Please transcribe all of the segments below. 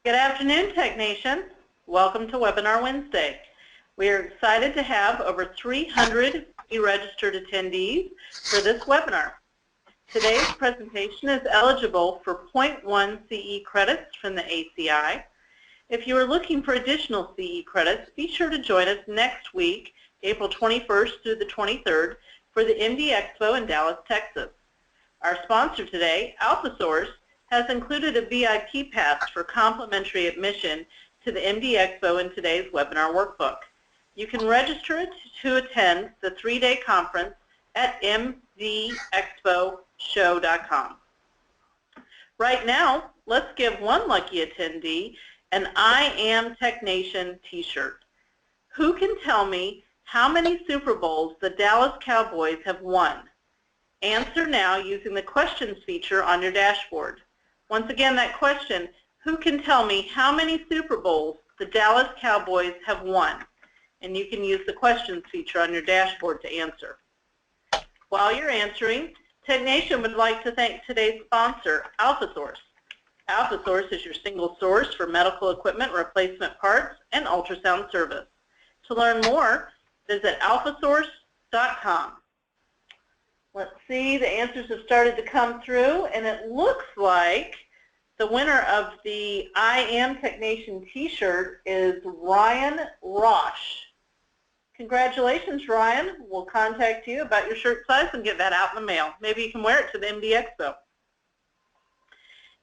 Good afternoon, Tech Nation. Welcome to Webinar Wednesday. We are excited to have over 300 registered attendees for this webinar. Today's presentation is eligible for 0.1 CE credits from the ACI. If you are looking for additional CE credits, be sure to join us next week, April 21st through the 23rd, for the MD Expo in Dallas, Texas. Our sponsor today, AlphaSource, has included a VIP pass for complimentary admission to the MD Expo in today's webinar workbook. You can register to attend the 3-day conference at mdexposhow.com. Right now, let's give one lucky attendee an I Am Tech Nation t-shirt. Who can tell me how many Super Bowls the Dallas Cowboys have won? Answer now using the questions feature on your dashboard. Once again, that question, who can tell me how many Super Bowls the Dallas Cowboys have won? And you can use the questions feature on your dashboard to answer. While you're answering, Tech Nation would like to thank today's sponsor, AlphaSource. AlphaSource is your single source for medical equipment replacement parts and ultrasound service. To learn more, visit alphasource.com. Let's see, the answers have started to come through, and it looks like the winner of the I Am Tech Nation t-shirt is Ryan Rosh. Congratulations, Ryan. We'll contact you about your shirt size and get that out in the mail. Maybe you can wear it to the MD Expo.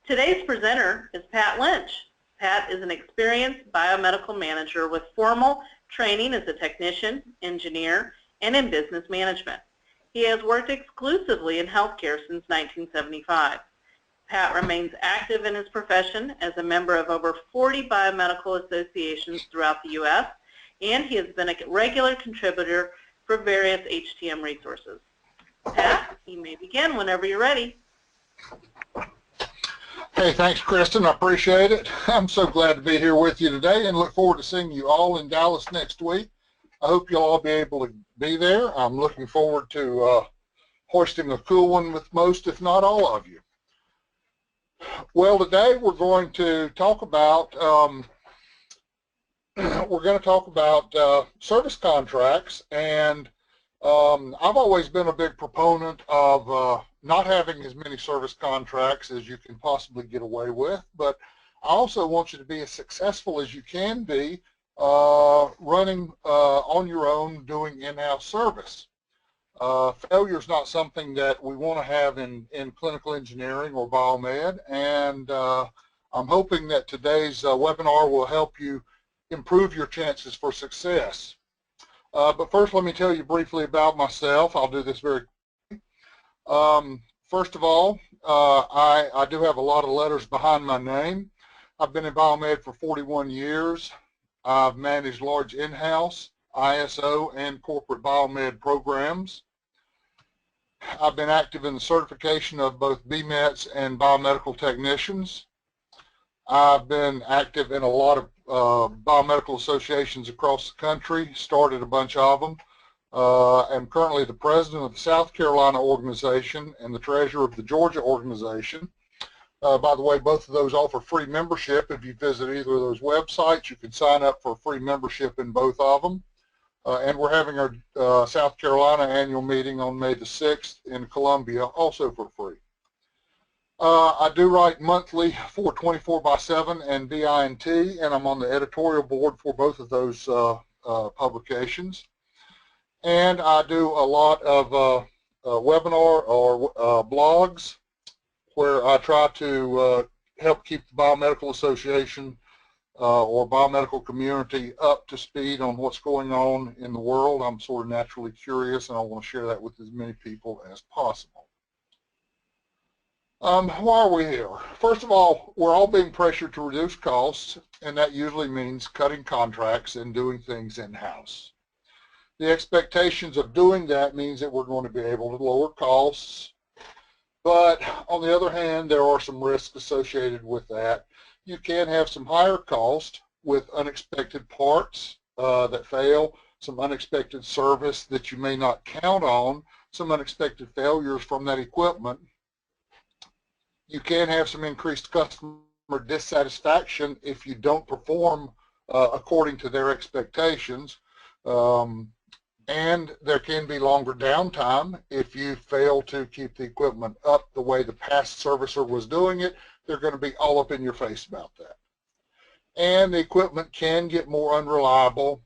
Today's presenter is Pat Lynch. Pat is an experienced biomedical manager with formal training as a technician, engineer, and in business management. He has worked exclusively in healthcare since 1975. Pat remains active in his profession as a member of over 40 biomedical associations throughout the U.S., and he has been a regular contributor for various HTM resources. Pat, you may begin whenever you're ready. Hey, thanks, Kristen. I appreciate it. I'm so glad to be here with you today and look forward to seeing you all in Dallas next week. I hope you'll all be able to be there. I'm looking forward to hoisting a cool one with most, if not all of you. Well, today we're going to talk about service contracts, and I've always been a big proponent of not having as many service contracts as you can possibly get away with, but I also want you to be as successful as you can be running on your own doing in-house service. Failure is not something that we want to have in clinical engineering or biomed, and I'm hoping that today's webinar will help you improve your chances for success. But first, let me tell you briefly about myself. I'll do this very quickly. First of all, I do have a lot of letters behind my name. I've been in biomed for 41 years. I've managed large in-house, ISO, and corporate biomed programs. I've been active in the certification of both BMETs and biomedical technicians. I've been active in a lot of biomedical associations across the country, started a bunch of them. I'm currently the president of the South Carolina organization and the treasurer of the Georgia organization. By the way, both of those offer free membership. If you visit either of those websites, you can sign up for a free membership in both of them. And we're having our South Carolina annual meeting on May the 6th in Columbia, also for free. I do write monthly for 24/7 and BINT, and I'm on the editorial board for both of those publications. And I do a lot of webinar or blogs where I try to help keep the Biomedical Association or biomedical community up to speed on what's going on in the world. I'm sort of naturally curious, and I want to share that with as many people as possible. Why are we here? First of all, we're all being pressured to reduce costs, and that usually means cutting contracts and doing things in-house. The expectations of doing that means that we're going to be able to lower costs, but on the other hand, there are some risks associated with that. You can have some higher cost with unexpected parts that fail, some unexpected service that you may not count on, some unexpected failures from that equipment. You can have some increased customer dissatisfaction if you don't perform according to their expectations. And there can be longer downtime if you fail to keep the equipment up the way the past servicer was doing it. They're going to be all up in your face about that. And the equipment can get more unreliable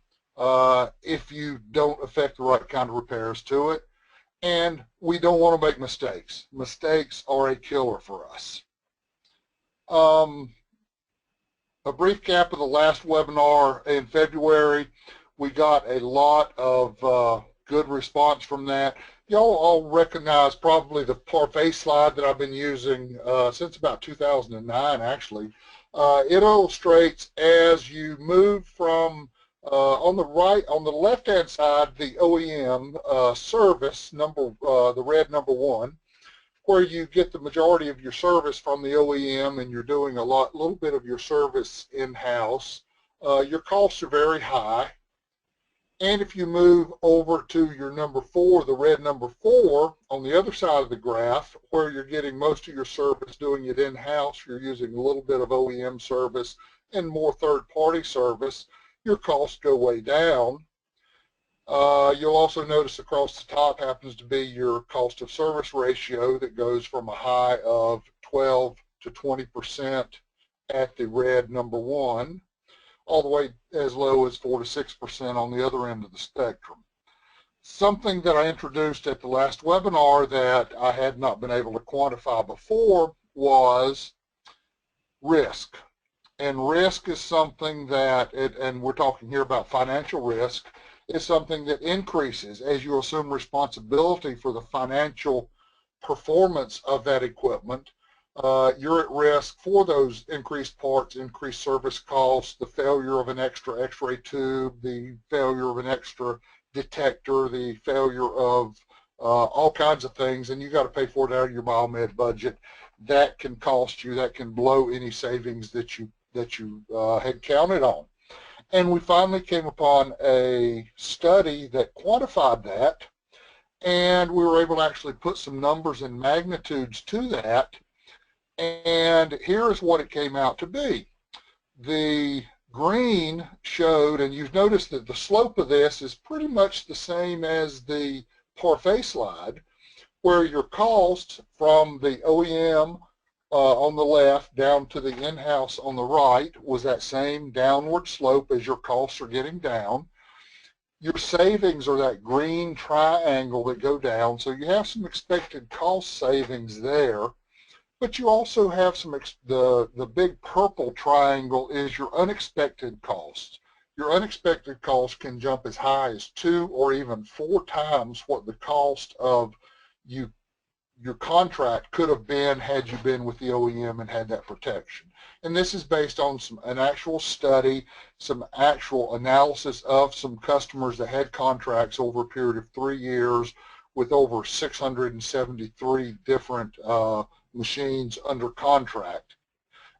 if you don't effect the right kind of repairs to it. And we don't want to make mistakes. Mistakes are a killer for us. A brief cap of the last webinar in February. We got a lot of good response from that. Y'all all recognize probably the parfait slide that I've been using since about 2009, actually. It illustrates as you move from on the left-hand side, the OEM service the red number 1, where you get the majority of your service from the OEM, and you're doing a little bit of your service in-house. Your costs are very high. And if you move over to your number 4, the red number 4, on the other side of the graph, where you're getting most of your service doing it in-house, you're using a little bit of OEM service and more third-party service, your costs go way down. You'll also notice across the top happens to be your cost of service ratio that goes from a high of 12 to 20% at the red number 1, all the way as low as 4 to 6% on the other end of the spectrum. Something that I introduced at the last webinar that I had not been able to quantify before was risk. And risk is something that, and we're talking here about financial risk, is something that increases as you assume responsibility for the financial performance of that equipment. You're at risk for those increased parts, increased service costs, the failure of an extra x-ray tube, the failure of an extra detector, the failure of all kinds of things, and you got to pay for it out of your biomed budget. That can cost you, that can blow any savings that you had counted on. And we finally came upon a study that quantified that, and we were able to actually put some numbers and magnitudes to that. And here's what it came out to be. The green showed, and you've noticed that the slope of this is pretty much the same as the parfait slide, where your cost from the OEM on the left down to the in-house on the right was that same downward slope as your costs are getting down. Your savings are that green triangle that go down, so you have some expected cost savings there. But you also have some, the big purple triangle is your unexpected costs. Your unexpected costs can jump as high as 2 or even 4 times what the cost of your contract could have been had you been with the OEM and had that protection. And this is based on an actual study, some actual analysis of some customers that had contracts over a period of 3 years with over 673 different machines under contract.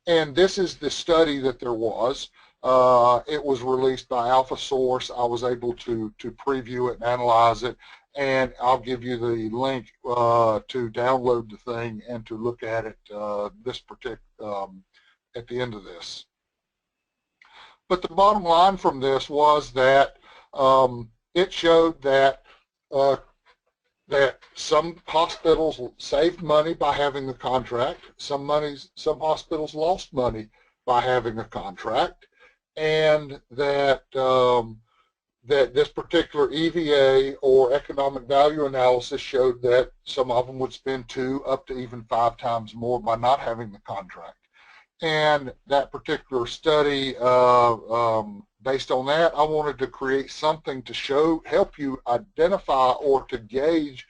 And this is the study that there was. It was released by Alpha Source. I was able to preview it and analyze it, and I'll give you the link to download the thing and to look at it at the end of this. But the bottom line from this was that it showed that some hospitals saved money by having the contract, some hospitals lost money by having a contract, and that that this particular EVA or economic value analysis showed that some of them would spend 2 up to even 5 times more by not having the contract. And that particular study, based on that, I wanted to create something to help you identify or to gauge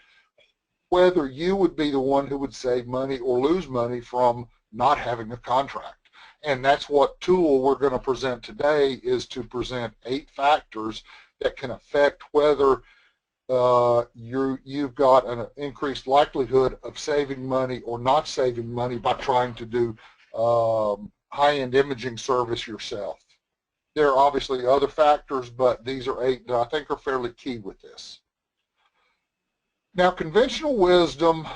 whether you would be the one who would save money or lose money from not having a contract. And that's what tool we're going to present today, is to present 8 factors that can affect whether you've got an increased likelihood of saving money or not saving money by trying to do high-end imaging service yourself. There are obviously other factors, but these are 8 that I think are fairly key with this. Now, conventional wisdom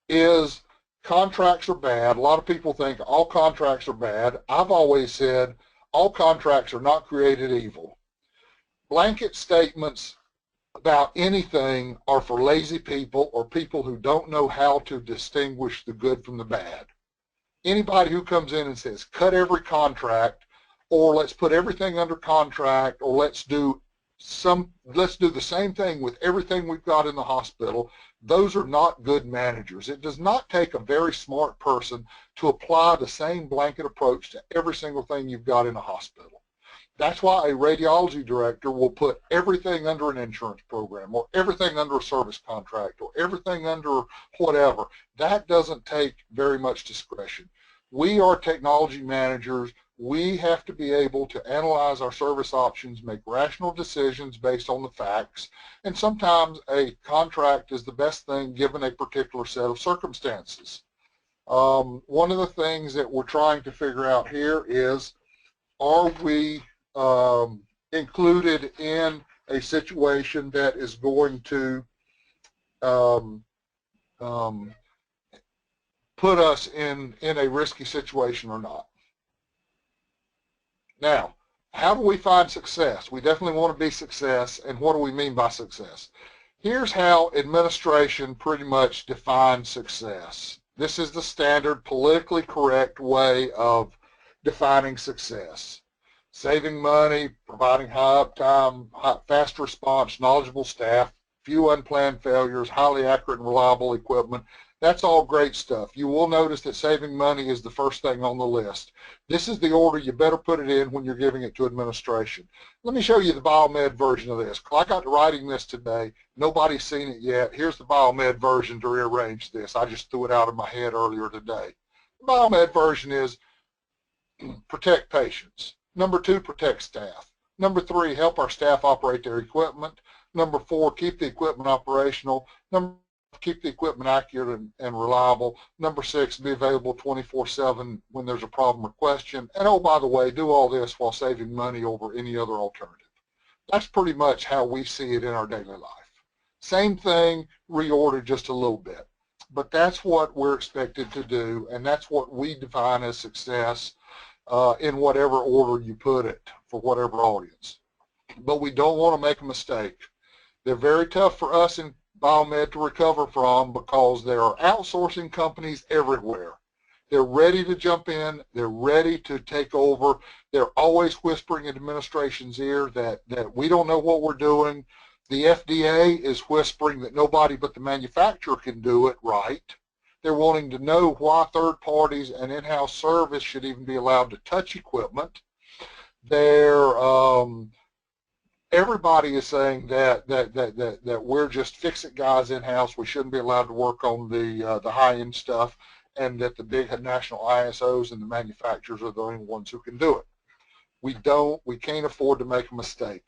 is Contracts are bad. A lot of people think all contracts are bad. I've always said all contracts are not created evil. Blanket statements about anything are for lazy people or people who don't know how to distinguish the good from the bad. Anybody who comes in and says, cut every contract, or let's put everything under contract, or let's do the same thing with everything we've got in the hospital, those are not good managers. It does not take a very smart person to apply the same blanket approach to every single thing you've got in a hospital. That's why a radiology director will put everything under an insurance program, or everything under a service contract, or everything under whatever. That doesn't take very much discretion. We are technology managers. We have to be able to analyze our service options, make rational decisions based on the facts, and sometimes a contract is the best thing given a particular set of circumstances. One of the things that we're trying to figure out here is, are we included in a situation that is going to put us in a risky situation or not? Now, how do we find success? We definitely want to be success, and what do we mean by success? Here's how administration pretty much defines success. This is the standard politically correct way of defining success. Saving money, providing high uptime, fast response, knowledgeable staff, few unplanned failures, highly accurate and reliable equipment. That's all great stuff. You will notice that saving money is the first thing on the list. This is the order you better put it in when you're giving it to administration. Let me show you the Biomed version of this. I got to writing this today. Nobody's seen it yet. Here's the Biomed version to rearrange this. I just threw it out of my head earlier today. The Biomed version is protect patients. Number 2, protect staff. Number 3, help our staff operate their equipment. Number 4, keep the equipment operational. Number 5, keep the equipment accurate and reliable. Number 6, be available 24/7 when there's a problem or question. And oh, by the way, do all this while saving money over any other alternative. That's pretty much how we see it in our daily life. Same thing, reordered just a little bit. But that's what we're expected to do, and that's what we define as success in whatever order you put it for whatever audience. But we don't want to make a mistake. They're very tough for us in Biomed to recover from because there are outsourcing companies everywhere. They're ready to jump in. They're ready to take over. They're always whispering in administration's ear that we don't know what we're doing. The FDA is whispering that nobody but the manufacturer can do it right. They're wanting to know why third parties and in-house service should even be allowed to touch equipment. Everybody is saying that we're just fix-it guys in-house. We shouldn't be allowed to work on the high-end stuff, and that the big national ISOs and the manufacturers are the only ones who can do it. We can't afford to make a mistake.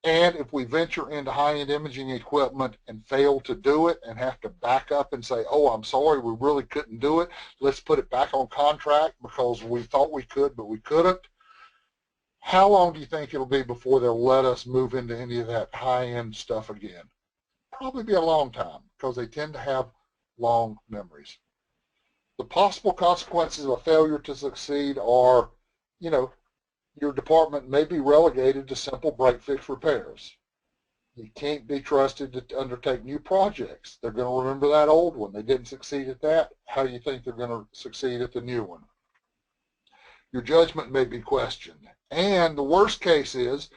And if we venture into high-end imaging equipment and fail to do it and have to back up and say, oh, I'm sorry, we really couldn't do it, let's put it back on contract because we thought we could, but we couldn't, how long do you think it'll be before they'll let us move into any of that high-end stuff again? Probably be a long time because they tend to have long memories. The possible consequences of a failure to succeed are, your department may be relegated to simple break-fix repairs. You can't be trusted to undertake new projects. They're going to remember that old one. They didn't succeed at that. How do you think they're going to succeed at the new one? Your judgment may be questioned. And the worst case is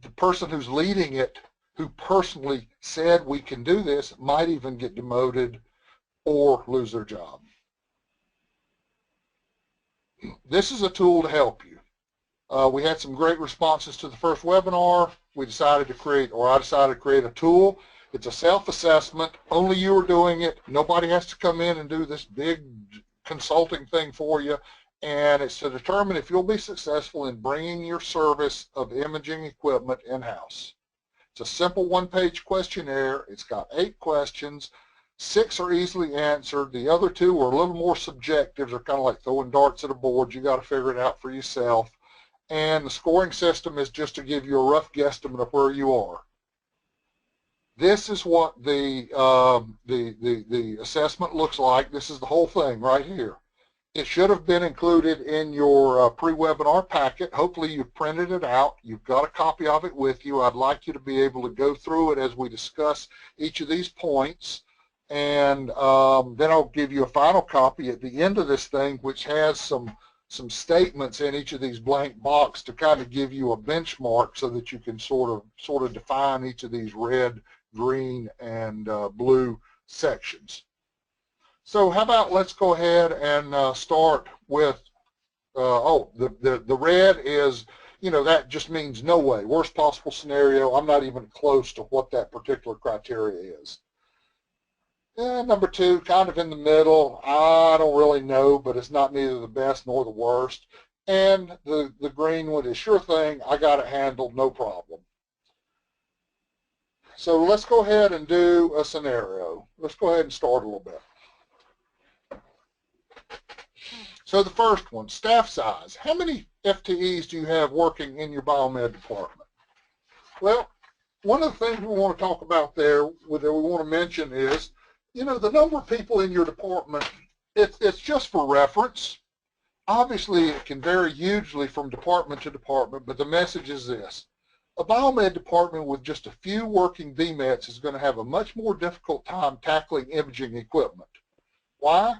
the person who's leading it, who personally said we can do this, might even get demoted or lose their job. This is a tool to help you. We had some great responses to the first webinar. We decided to create, or I decided to create a tool. It's a self-assessment. Only you are doing it. Nobody has to come in and do this big consulting thing for you. And it's to determine if you'll be successful in bringing your service of imaging equipment in-house. It's a simple one-page questionnaire. It's got 8 questions. 6 are easily answered. The other 2 are a little more subjective. They're kind of like throwing darts at a board. You got to figure it out for yourself. And the scoring system is just to give you a rough guesstimate of where you are. This is what the assessment looks like. This is the whole thing right here. It should have been included in your pre-webinar packet. Hopefully you've printed it out. You've got a copy of it with you. I'd like you to be able to go through it as we discuss each of these points. And then I'll give you a final copy at the end of this thing, which has some statements in each of these blank boxes to kind of give you a benchmark so that you can sort of define each of these red, green, and blue sections. So how about let's go ahead and start with, the red is, that just means no way, worst possible scenario. I'm not even close to what that particular criteria is. Number 2, kind of in the middle. I don't really know, but it's not neither the best nor the worst. And the green one is sure thing, I got it handled, no problem. So let's go ahead and do a scenario. Let's go ahead and start a little bit. So the first one, staff size. How many FTEs do you have working in your biomed department? Well, one of the things we want to talk about there that we want to mention is, the number of people in your department, it's just for reference. Obviously, it can vary hugely from department to department, but the message is this. A biomed department with just a few working BMETs is going to have a much more difficult time tackling imaging equipment. Why?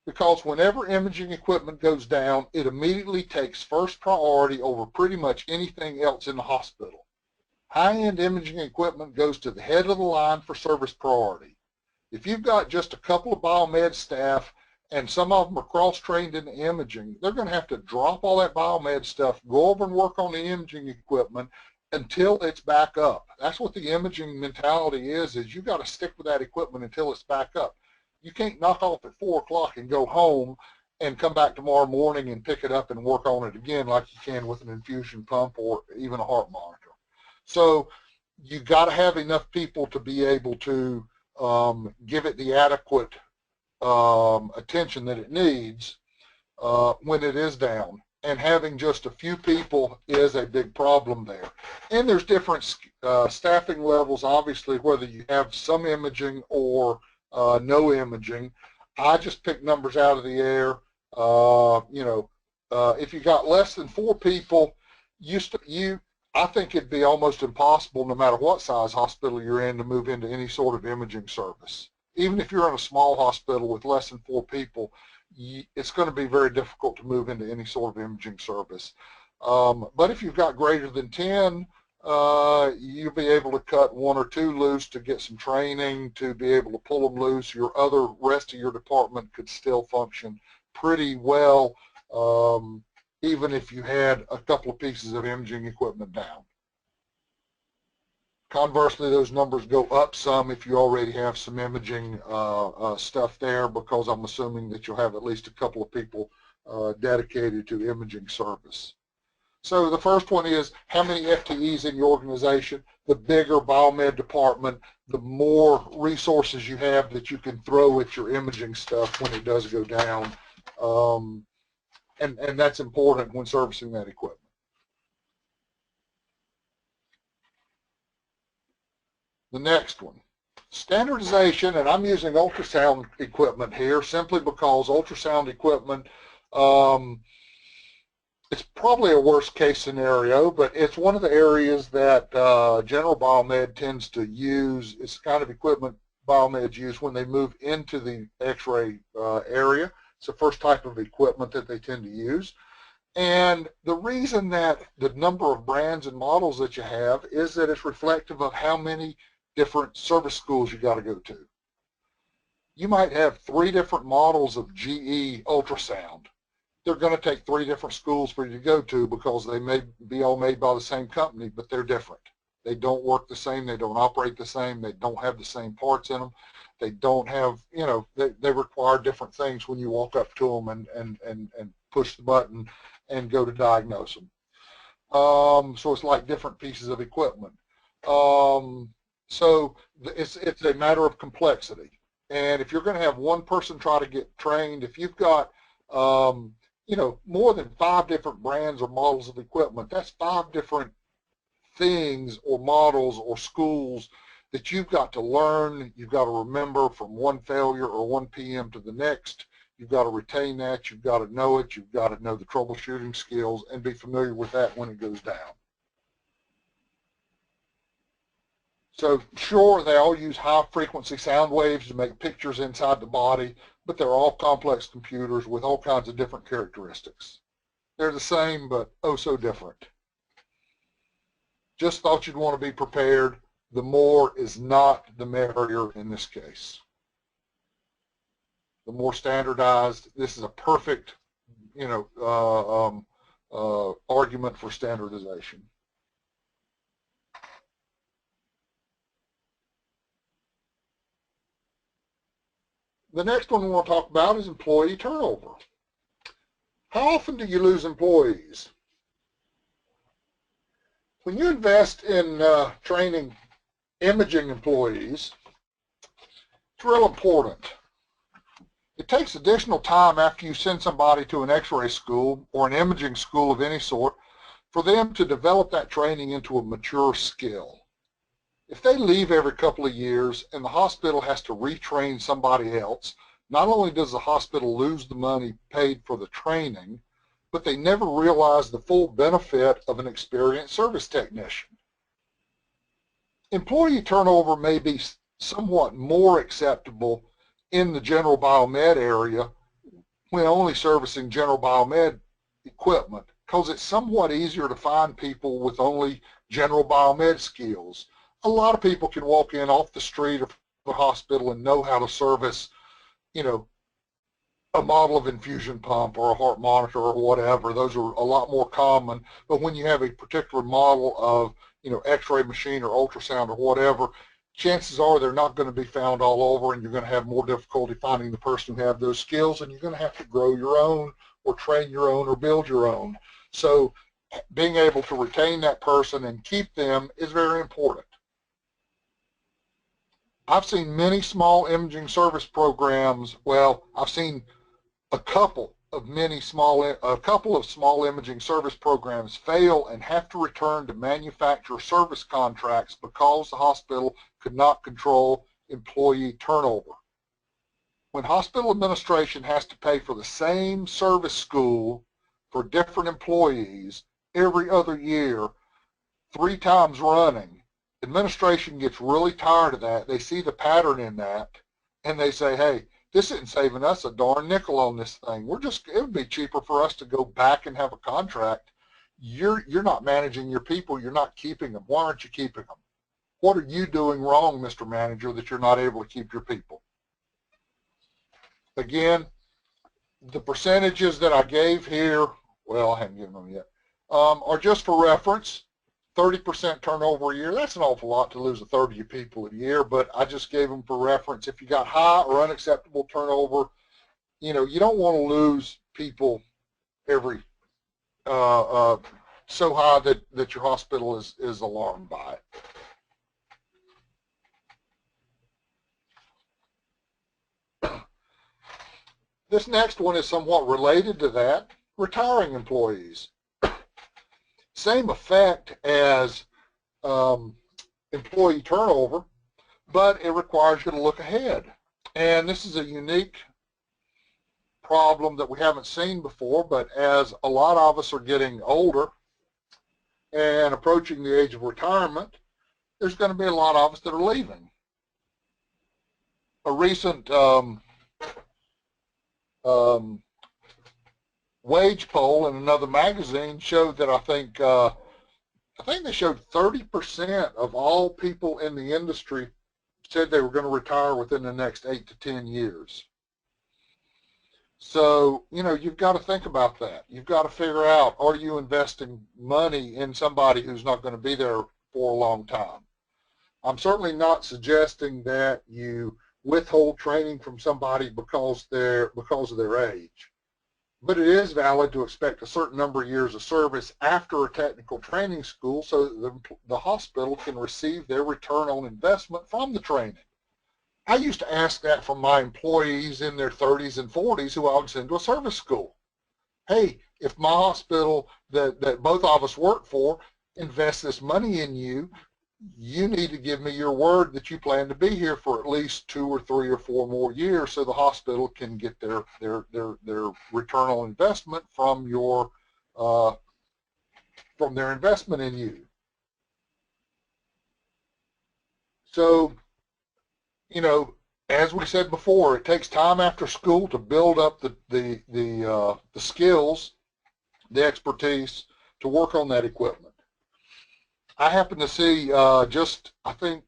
Because whenever imaging equipment goes down, it immediately takes first priority over pretty much anything else in the hospital. High-end imaging equipment goes to the head of the line for service priority. If you've got just a couple of biomed staff and some of them are cross-trained in imaging, they're going to have to drop all that biomed stuff, go over and work on the imaging equipment until it's back up. That's what the imaging mentality is you've got to stick with that equipment until it's back up. You can't knock off at 4 o'clock and go home and come back tomorrow morning and pick it up and work on it again like you can with an infusion pump or even a heart monitor. So you've got to have enough people to be able to give it the adequate attention that it needs when it is down. And having just a few people is a big problem there. And there's different staffing levels, obviously, whether you have some imaging or no imaging. I just picked numbers out of the air. If you got less than 4 people, I think it'd be almost impossible, no matter what size hospital you're in, to move into any sort of imaging service. Even if you're in a small hospital with less than 4 people, it's going to be very difficult to move into any sort of imaging service. But if you've got greater than 10, you'll be able to cut 1 or 2 loose to get some training, to be able to pull them loose. Your rest of your department could still function pretty well, even if you had a couple of pieces of imaging equipment down. Conversely, those numbers go up some if you already have some imaging stuff there, because I'm assuming that you'll have at least a couple of people dedicated to imaging service. So the first one is, how many FTEs in your organization? The bigger biomed department, the more resources you have that you can throw at your imaging stuff when it does go down. And that's important when servicing that equipment. The next one, standardization, and I'm using ultrasound equipment here simply because ultrasound equipment, it's probably a worst case scenario, but it's one of the areas that general biomed tends to use. It's the kind of equipment biomeds use when they move into the x-ray area. It's the first type of equipment that they tend to use. And the reason that the number of brands and models that you have is that it's reflective of how many different service schools you got to go to. You might have 3 different models of GE ultrasound. They're going to take 3 different schools for you to go to because they may be all made by the same company, but they're different. They don't work the same. They don't operate the same. They don't have the same parts in them. They don't have, they require different things when you walk up to them and push the button and go to diagnose them. So it's like different pieces of equipment. So it's a matter of complexity. And if you're going to have one person try to get trained, if you've got, more than 5 different brands or models of equipment, that's 5 different things or models or schools that you've got to learn, you've got to remember from one failure or one PM to the next. You've got to retain that, you've got to know it, you've got to know the troubleshooting skills and be familiar with that when it goes down. So sure, they all use high frequency sound waves to make pictures inside the body, but they're all complex computers with all kinds of different characteristics. They're the same, but oh so different. Just thought you'd want to be prepared. The more is not the merrier in this case. The more standardized, this is a perfect, argument for standardization. The next one we want to talk about is employee turnover. How often do you lose employees? When you invest in training imaging employees, it's real important. It takes additional time after you send somebody to an x-ray school or an imaging school of any sort for them to develop that training into a mature skill. If they leave every couple of years and the hospital has to retrain somebody else, not only does the hospital lose the money paid for the training, but they never realize the full benefit of an experienced service technician. Employee turnover may be somewhat more acceptable in the general biomed area when only servicing general biomed equipment, because it's somewhat easier to find people with only general biomed skills. A lot of people can walk in off the street of the hospital and know how to service, a model of infusion pump or a heart monitor or whatever. Those are a lot more common. But when you have a particular model of, x-ray machine or ultrasound or whatever, chances are they're not going to be found all over, and you're going to have more difficulty finding the person who have those skills, and you're going to have to grow your own or train your own or build your own. So being able to retain that person and keep them is very important. I've seen many small imaging service programs. Well, I've seen a couple of small imaging service programs fail and have to return to manufacturer service contracts because the hospital could not control employee turnover. When hospital administration has to pay for the same service school for different employees every other year, 3 times running, administration gets really tired of that. They see the pattern in that, and they say, hey, this isn't saving us a darn nickel on this thing. It would be cheaper for us to go back and have a contract. You're not managing your people. You're not keeping them. Why aren't you keeping them? What are you doing wrong, Mr. Manager, that you're not able to keep your people? Again, the percentages that I gave here, well, I haven't given them yet, are just for reference. 30% turnover a year, that's an awful lot to lose a third of your people a year, but I just gave them for reference. If you got high or unacceptable turnover, you don't want to lose people every so high that your hospital is alarmed by it. This next one is somewhat related to that, retiring employees. Same effect as employee turnover, but it requires you to look ahead. And this is a unique problem that we haven't seen before, but as a lot of us are getting older and approaching the age of retirement, there's going to be a lot of us that are leaving. A recent wage poll in another magazine showed that I think they showed 30% of all people in the industry said they were going to retire within the next 8 to 10 years. So, you've got to think about that. You've got to figure out, are you investing money in somebody who's not going to be there for a long time? I'm certainly not suggesting that you withhold training from somebody because of their age. But it is valid to expect a certain number of years of service after a technical training school so that the hospital can receive their return on investment from the training. I used to ask that from my employees in their 30s and 40s who I would send to a service school. Hey, if my hospital that both of us work for invests this money in you, you need to give me your word that you plan to be here for at least 2 or 3 or 4 more years so the hospital can get their return on investment from your from their investment in you. So, you know, as we said before, it takes time after school to build up the skills, the expertise to work on that equipment. I happened to see I think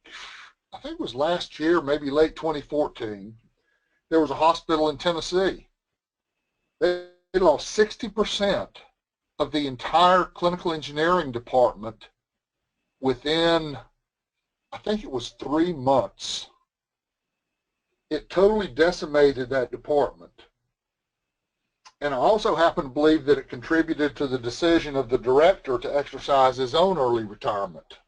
it was last year, maybe late 2014, there was a hospital in Tennessee. They lost 60% of the entire clinical engineering department within, I think it was 3 months. It totally decimated that department. And I also happen to believe that it contributed to the decision of the director to exercise his own early retirement.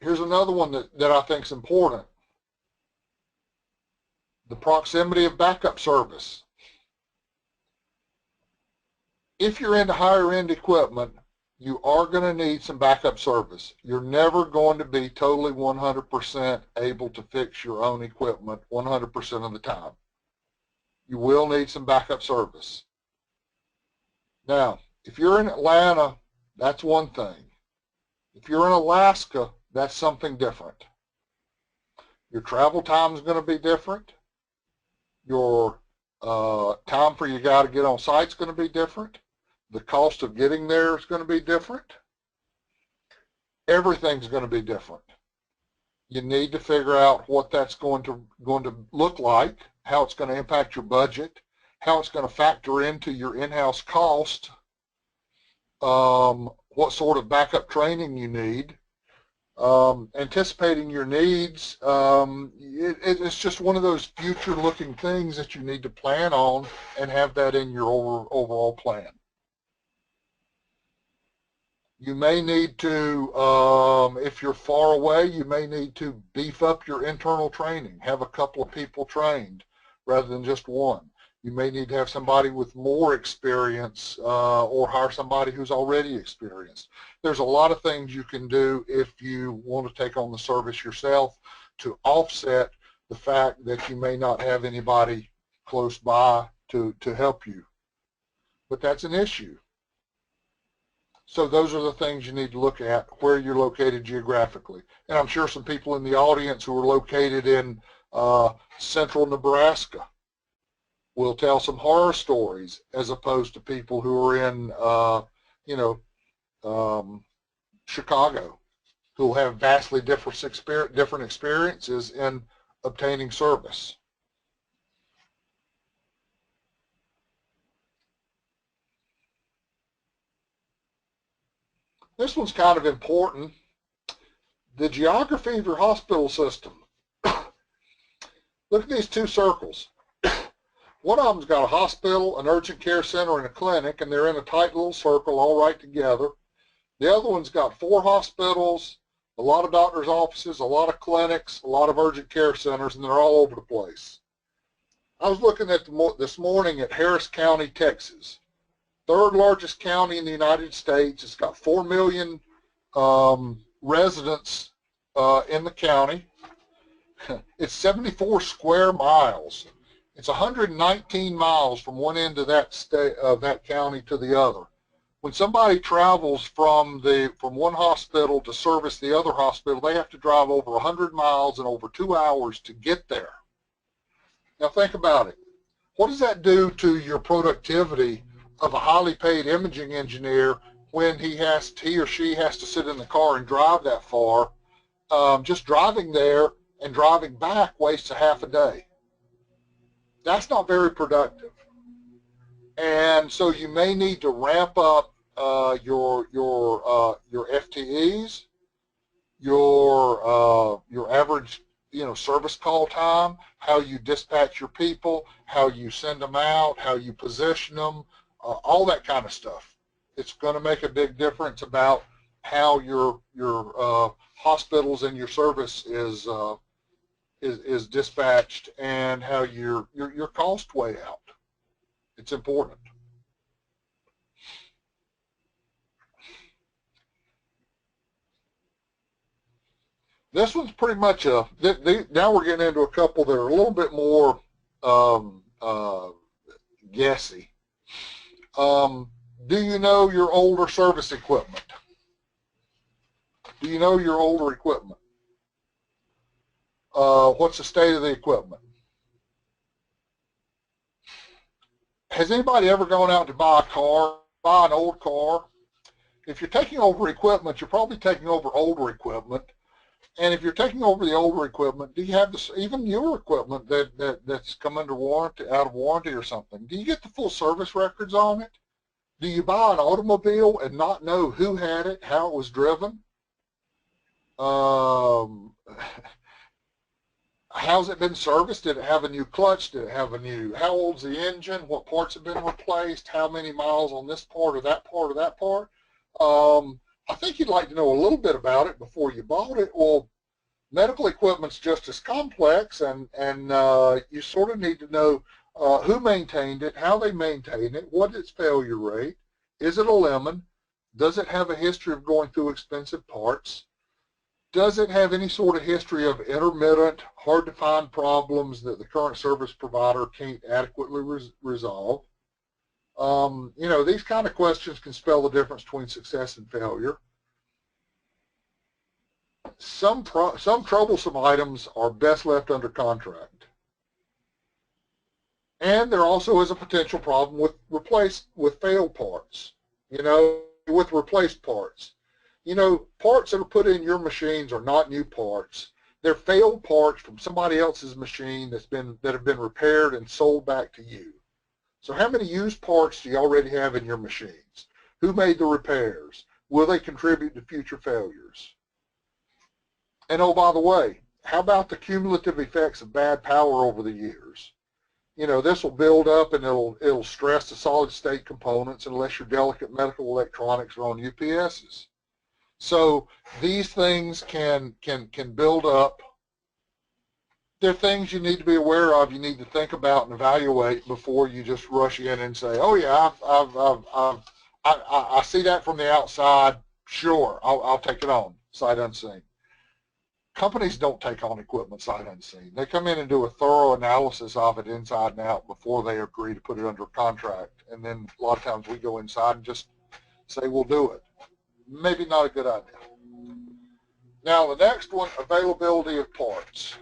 Here's another one that I think is important. The proximity of backup service. If you're into higher end equipment, you are going to need some backup service. You're never going to be totally 100% able to fix your own equipment 100% of the time. You will need some backup service. Now, if you're in Atlanta, that's one thing. If you're in Alaska, that's something different. Your travel time is going to be different. Your time for your guy to get on site is going to be different. The cost of getting there is going to be different. Everything's going to be different. You need to figure out what that's going to look like, how it's going to impact your budget, how it's going to factor into your in-house cost, what sort of backup training you need, anticipating your needs. It's just one of those future-looking things that you need to plan on and have that in your overall plan. You may need to, if you're far away, you may need to beef up your internal training, have a couple of people trained rather than just one. You may need to have somebody with more experience or hire somebody who's already experienced. There's a lot of things you can do if you want to take on the service yourself to offset the fact that you may not have anybody close by to help you. But that's an issue. So those are the things you need to look at, where you're located geographically. And I'm sure some people in the audience who are located in central Nebraska will tell some horror stories as opposed to people who are in, Chicago, who will have vastly different experiences in obtaining service. This one's kind of important. The geography of your hospital system. Look at these two circles. One of them's got a hospital, an urgent care center, and a clinic, and they're in a tight little circle all right together. The other one's got 4 hospitals, a lot of doctors' offices, a lot of clinics, a lot of urgent care centers, and they're all over the place. I was looking at this morning at Harris County, Texas. 3rd largest county in the United States. It's got 4 million residents in the county. It's 74 square miles. It's 119 miles from one end of that county to the other. When somebody travels from one hospital to service the other hospital, they have to drive over 100 miles and over 2 hours to get there. Now think about it. What does that do to your productivity of a highly paid imaging engineer when he or she has to sit in the car and drive that far? Just driving there and driving back wastes a half a day. That's not very productive. And so you may need to ramp up your FTEs, your average service call time, how you dispatch your people, how you send them out, how you position them, all that kind of stuff. It's going to make a big difference about how your hospitals and your service is dispatched and how your cost weigh out. It's important. This one's pretty much now we're getting into a couple that are a little bit more guessy. Do you know your older service equipment? Do you know your older equipment? What's the state of the equipment? Has anybody ever gone out to buy a car, buy an old car? If you're taking over equipment, you're probably taking over older equipment. And if you're taking over the older equipment, do you have this, even newer equipment that's come under warranty, out of warranty or something? Do you get the full service records on it? Do you buy an automobile and not know who had it, how it was driven? How's it been serviced? Did it have a new clutch? Did it have a new, how old's the engine? What parts have been replaced? How many miles on this part or that part or that part? I think you'd like to know a little bit about it before you bought it. Well, medical equipment's just as complex, and you sort of need to know who maintained it, how they maintained it, what its failure rate, is it a lemon, does it have a history of going through expensive parts, does it have any sort of history of intermittent, hard to find problems that the current service provider can't adequately resolve? You know, these kind of questions can spell the difference between success and failure. Some troublesome items are best left under contract. And there also is a potential problem with failed parts, you know, with replaced parts. You know, parts that are put in your machines are not new parts. They're failed parts from somebody else's machine that have been repaired and sold back to you. So how many used parts do you already have in your machines? Who made the repairs? Will they contribute to future failures? And oh, by the way, how about the cumulative effects of bad power over the years? You know, this will build up and it'll stress the solid state components unless your delicate medical electronics are on UPSs. So these things can build up. They're things you need to be aware of. You need to think about and evaluate before you just rush in and say, "Oh yeah, I see that from the outside. Sure, I'll take it on sight unseen." Companies don't take on equipment sight unseen. They come in and do a thorough analysis of it inside and out before they agree to put it under contract. And then a lot of times we go inside and just say, "We'll do it." Maybe not a good idea. Now the next one, availability of parts.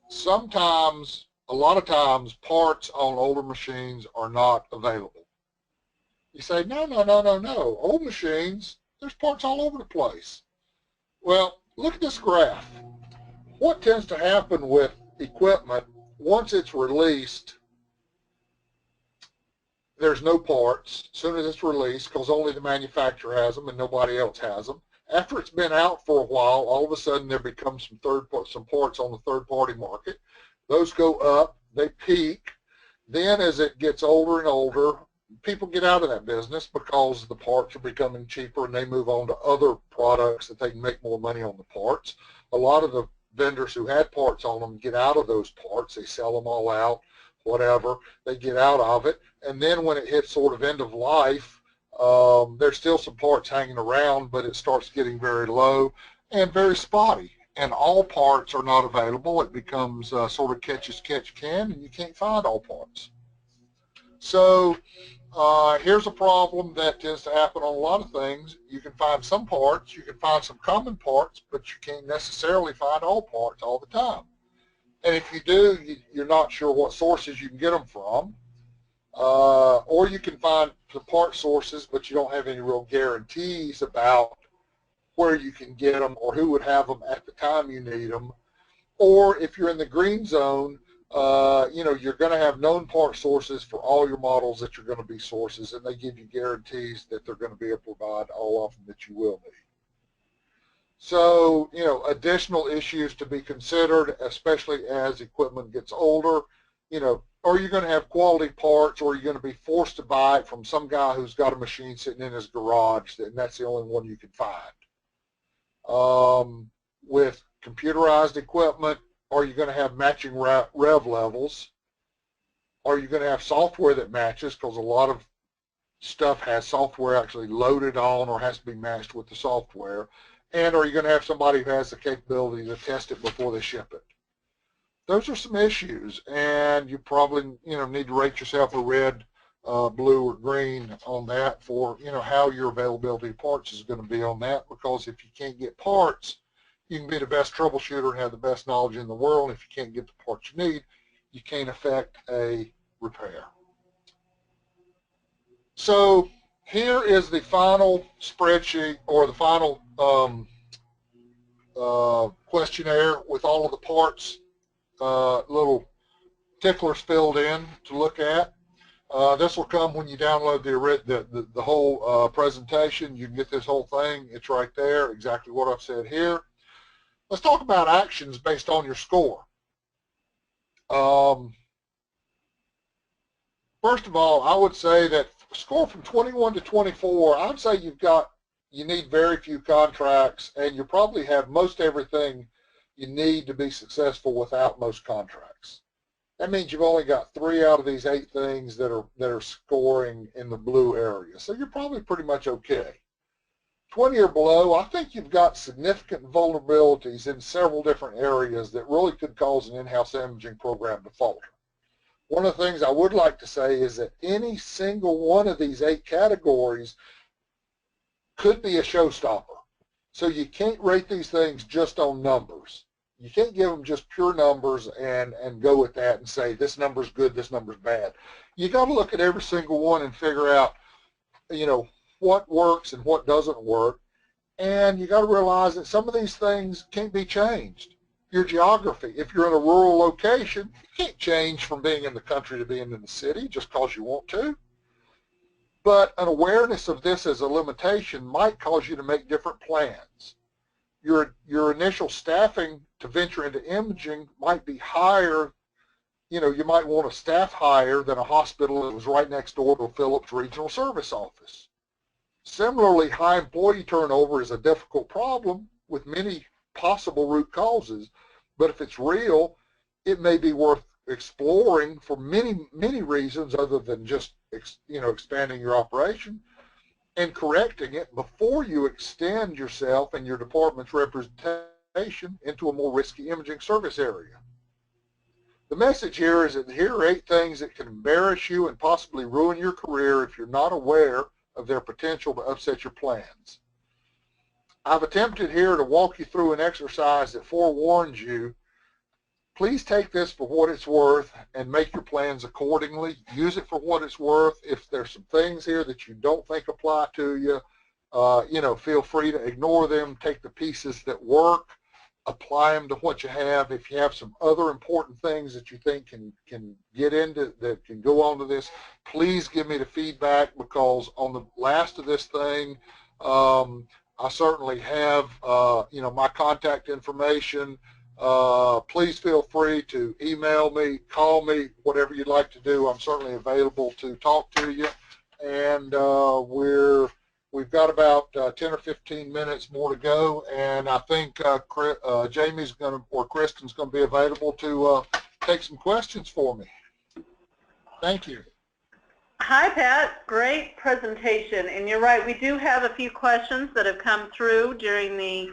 Sometimes, a lot of times, parts on older machines are not available. You say, no, old machines, there's parts all over the place. Well, look at this graph. What tends to happen with equipment, once it's released, there's no parts as soon as it's released because only the manufacturer has them and nobody else has them. After it's been out for a while, all of a sudden there becomes some parts on the third-party market. Those go up, they peak. Then as it gets older and older, people get out of that business because the parts are becoming cheaper and they move on to other products that they can make more money on the parts. A lot of the vendors who had parts on them get out of those parts. They sell them all out, whatever. They get out of it. And then when it hits sort of end of life, there's still some parts hanging around, but it starts getting very low and very spotty. And all parts are not available. It becomes sort of catch as catch can, and you can't find all parts. So here's a problem that tends to happen on a lot of things. You can find some parts, you can find some common parts, but you can't necessarily find all parts all the time. And if you do, you're not sure what sources you can get them from. Or you can find the part sources, but you don't have any real guarantees about where you can get them or who would have them at the time you need them. Or if you're in the green zone, you know, you're going to have known part sources for all your models that you're going to be sources, and they give you guarantees that they're going to be able to provide all of them that you will need. So, you know, additional issues to be considered, especially as equipment gets older. You know, are you going to have quality parts, or are you going to be forced to buy it from some guy who's got a machine sitting in his garage, and that's the only one you can find? With computerized equipment, are you going to have matching rev levels? Are you going to have software that matches? Because a lot of stuff has software actually loaded on or has to be matched with the software. And are you going to have somebody who has the capability to test it before they ship it? Those are some issues, and you probably need to rate yourself a red, blue, or green on that for how your availability of parts is going to be on that. Because if you can't get parts, you can be the best troubleshooter and have the best knowledge in the world. If you can't get the parts you need, you can't affect a repair. So here is the final spreadsheet, or the final questionnaire with all of the parts, little ticklers filled in to look at. This will come when you download the whole presentation. You can get this whole thing. It's right there, exactly what I've said here. Let's talk about actions based on your score. First of all, I would say that score from 21 to 24, I would say you need very few contracts, and you probably have most everything you need to be successful without most contracts. That means you've only got 3 out of these 8 things that are scoring in the blue area. So you're probably pretty much okay. 20 or below, I think you've got significant vulnerabilities in several different areas that really could cause an in-house imaging program to falter. One of the things I would like to say is that any single one of these 8 categories could be a showstopper. So you can't rate these things just on numbers. You can't give them just pure numbers and go with that and say this number's good, this number's bad. You got to look at every single one and figure out, what works and what doesn't work. And you got to realize that some of these things can't be changed. Your geography, if you're in a rural location, you can't change from being in the country to being in the city just because you want to. But an awareness of this as a limitation might cause you to make different plans. Your initial staffing to venture into imaging might be higher. You might want to staff higher than a hospital that was right next door to a Phillips Regional Service office. Similarly, high employee turnover is a difficult problem with many possible root causes, but if it's real, it may be worth exploring for many reasons other than just expanding your operation and correcting it before you extend yourself and your department's representation into a more risky imaging service area. The message here is that here are 8 things that can embarrass you and possibly ruin your career if you're not aware of their potential to upset your plans. I've attempted here to walk you through an exercise that forewarns you. Please take this for what it's worth and make your plans accordingly. Use it for what it's worth. If there's some things here that you don't think apply to you, feel free to ignore them. Take the pieces that work, apply them to what you have. If you have some other important things that you think can get into, that can go on to this, please give me the feedback, because on the last of this thing, I certainly have my contact information. Please feel free to email me, call me, whatever you'd like to do. I'm certainly available to talk to you. And we've got about 10 or 15 minutes more to go, and I think Jamie's or Kristen's going to be available to take some questions for me. Thank you. Hi, Pat. Great presentation. And you're right, we do have a few questions that have come through during the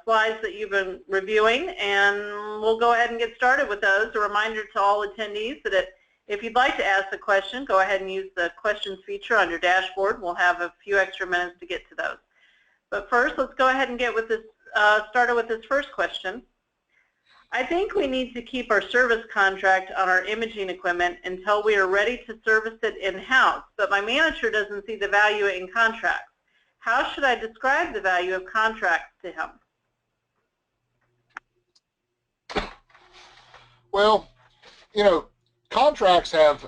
slides that you've been reviewing, and we'll go ahead and get started with those. A reminder to all attendees that if you'd like to ask a question, go ahead and use the questions feature on your dashboard. We'll have a few extra minutes to get to those. But first, let's go ahead and get with this, started with this first question. I think we need to keep our service contract on our imaging equipment until we are ready to service it in-house, but my manager doesn't see the value in contracts. How should I describe the value of contracts to him? Well, contracts are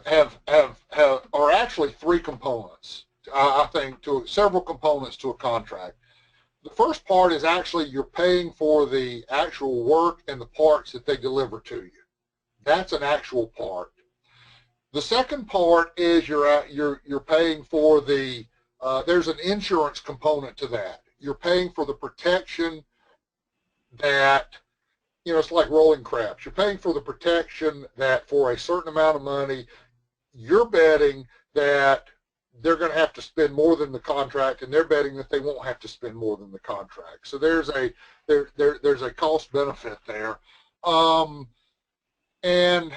actually 3 components. I think several components to a contract. The first part is actually you're paying for the actual work and the parts that they deliver to you. That's an actual part. The second part is you're paying for the there's an insurance component to that. You're paying for the protection that it's like rolling craps. You're paying for the protection that for a certain amount of money, you're betting that they're going to have to spend more than the contract, and they're betting that they won't have to spend more than the contract. So there's a cost benefit there. And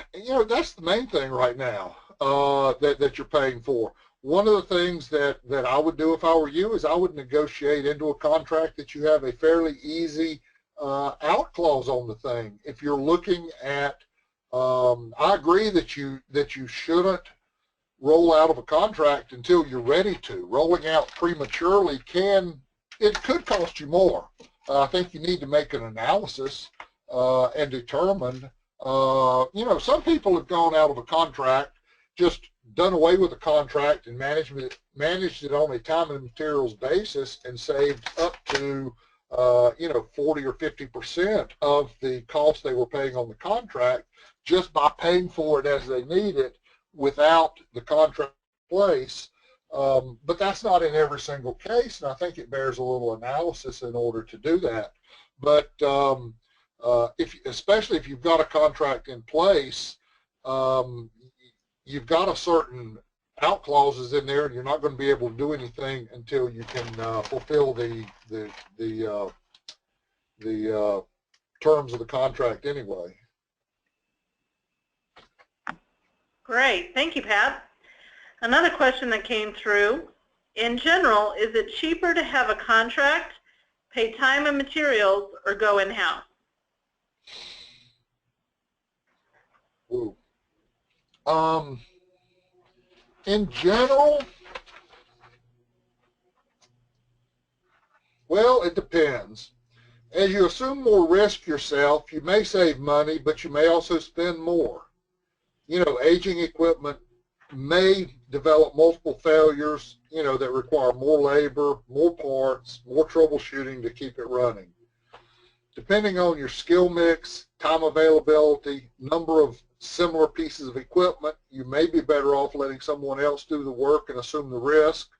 that's the main thing right now that you're paying for. One of the things that I would do if I were you is I would negotiate into a contract that you have a fairly easy out clause on the thing. If you're looking at, I agree that you shouldn't roll out of a contract until you're ready to. Rolling out prematurely could cost you more. I think you need to make an analysis and determine. Some people have gone out of a contract, just done away with the contract and managed it on a time and materials basis and saved up to 40 or 50% of the cost they were paying on the contract just by paying for it as they need it without the contract in place. But that's not in every single case, and I think it bears a little analysis in order to do that. But especially if you've got a contract in place, you've got a certain out clauses in there, and you're not going to be able to do anything until you can fulfill the terms of the contract anyway. Great. Thank you, Pat. Another question that came through. In general, is it cheaper to have a contract, pay time and materials, or go in-house? Ooh. In general, well, it depends. As you assume more risk yourself, you may save money, but you may also spend more. Aging equipment may develop multiple failures, that require more labor, more parts, more troubleshooting to keep it running. Depending on your skill mix, time availability, number of similar pieces of equipment, you may be better off letting someone else do the work and assume the risk,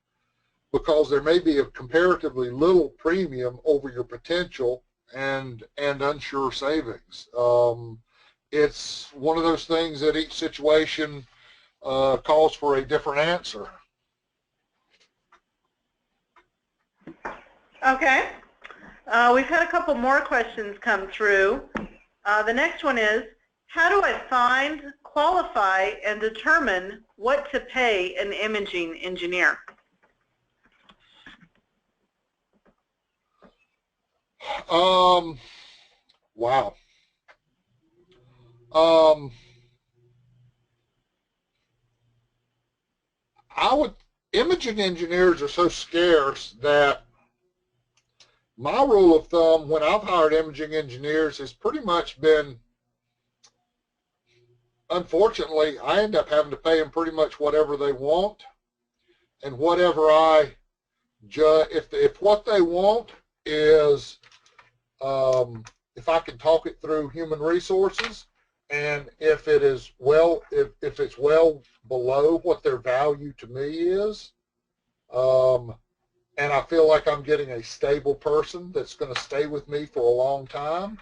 because there may be a comparatively little premium over your potential and unsure savings. It's one of those things that each situation calls for a different answer. Okay. We've had a couple more questions come through. The next one is, how do I find, qualify, and determine what to pay an imaging engineer? Wow. Imaging engineers are so scarce that my rule of thumb when I've hired imaging engineers has pretty much been, unfortunately, I end up having to pay them pretty much whatever they want, and whatever if what they want is, if I can talk it through human resources, and if it's well below what their value to me is, and I feel like I'm getting a stable person that's going to stay with me for a long time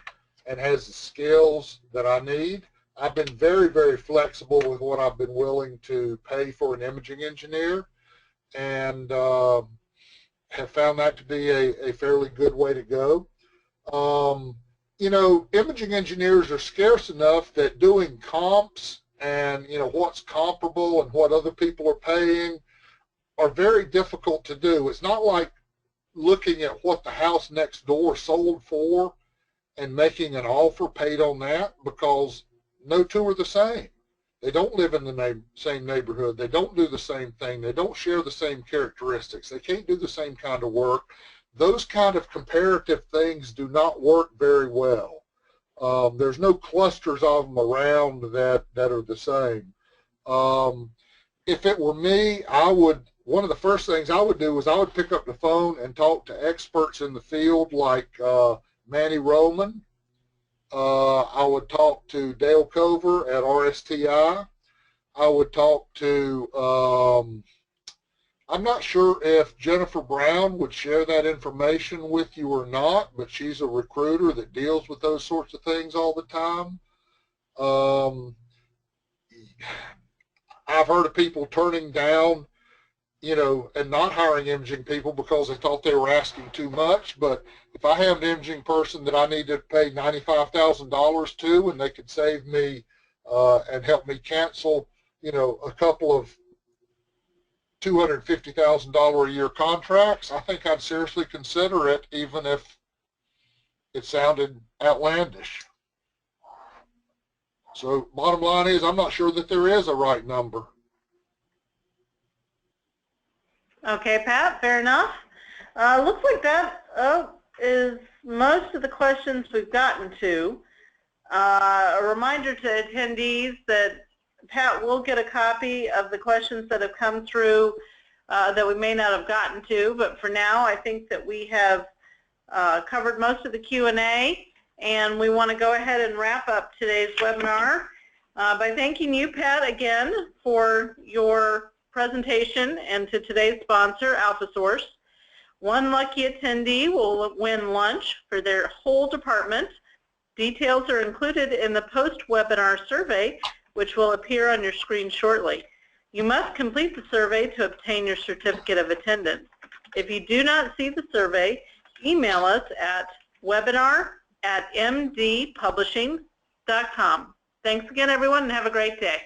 and has the skills that I need, I've been very, very flexible with what I've been willing to pay for an imaging engineer, and have found that to be a fairly good way to go. Imaging engineers are scarce enough that doing comps and, what's comparable and what other people are paying are very difficult to do. It's not like looking at what the house next door sold for and making an offer paid on that, because no two are the same. They don't live in the same neighborhood. They don't do the same thing. They don't share the same characteristics. They can't do the same kind of work. Those kind of comparative things do not work very well. There's no clusters of them around that are the same. If it were me, one of the first things I would do is I would pick up the phone and talk to experts in the field like Manny Roman. I would talk to Dale Cover at RSTI. I would talk to I'm not sure if Jennifer Brown would share that information with you or not, but she's a recruiter that deals with those sorts of things all the time. Um, I've heard of people turning down, and not hiring imaging people because they thought they were asking too much. But if I have an imaging person that I need to pay $95,000 to, and they could save me and help me cancel, a couple of $250,000 a year contracts, I think I'd seriously consider it, even if it sounded outlandish. So bottom line is, I'm not sure that there is a right number. Okay, Pat, fair enough. Looks like that is most of the questions we've gotten to. A reminder to attendees that Pat will get a copy of the questions that have come through that we may not have gotten to, but for now I think that we have covered most of the Q&A, and we want to go ahead and wrap up today's webinar by thanking you, Pat, again for your presentation, and to today's sponsor, AlphaSource. One lucky attendee will win lunch for their whole department. Details are included in the post-webinar survey, which will appear on your screen shortly. You must complete the survey to obtain your certificate of attendance. If you do not see the survey, email us at webinar@mdpublishing.com. Thanks again, everyone, and have a great day.